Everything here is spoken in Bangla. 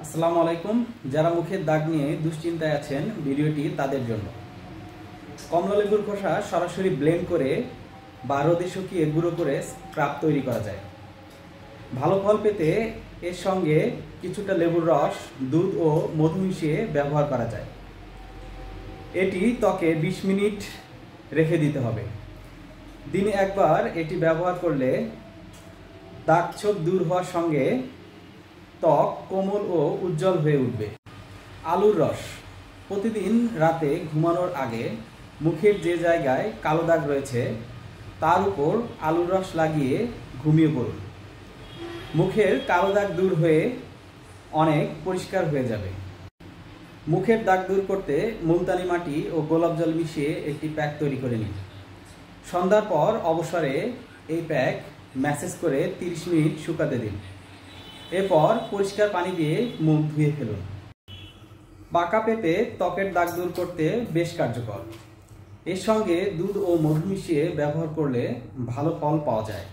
আসসালামু আলাইকুম। যারা মুখের দাগ নিয়ে দুশ্চিন্তায় আছেন, ভিডিওটি তাদের জন্য। কমলা লেবুর খোসা সরাসরি ব্লেন্ড করে বা রোদে শুকিয়ে গুঁড়ো করে স্ক্রাব তৈরি করা যায়। ভালো ফল পেতে এর সঙ্গে কিছুটা লেবুর রস, দুধ ও মধু মিশিয়ে ব্যবহার করা যায়। এটি ত্বকে 20 মিনিট রেখে দিতে হবে। দিনে একবার এটি ব্যবহার করলে দাগ ছোপ দূর হওয়ার সঙ্গে ত্বক কোমল ও উজ্জ্বল হয়ে উঠবে। আলুর রস প্রতিদিন রাতে ঘুমানোর আগে মুখের যে জায়গায় কালো দাগ রয়েছে তার উপর আলুর রস লাগিয়ে ঘুমিয়ে পড়ুন। মুখের কালো দাগ দূর হয়ে অনেক পরিষ্কার হয়ে যাবে। মুখের দাগ দূর করতে মুলতানি মাটি ও গোলাপ জল মিশিয়ে একটি প্যাক তৈরি করে নিন। সন্ধ্যার পর অবসরে এই প্যাক ম্যাসেজ করে 30 মিনিট শুকাতে দিন। এরপর পরিষ্কার পানি দিয়ে মুখ ধুয়ে ফেলুন। পাকা পেঁপে ত্বকের দাগ দূর করতে বেশ কার্যকর। এর সঙ্গে দুধ ও মধু মিশিয়ে ব্যবহার করলে ভালো ফল পাওয়া যায়।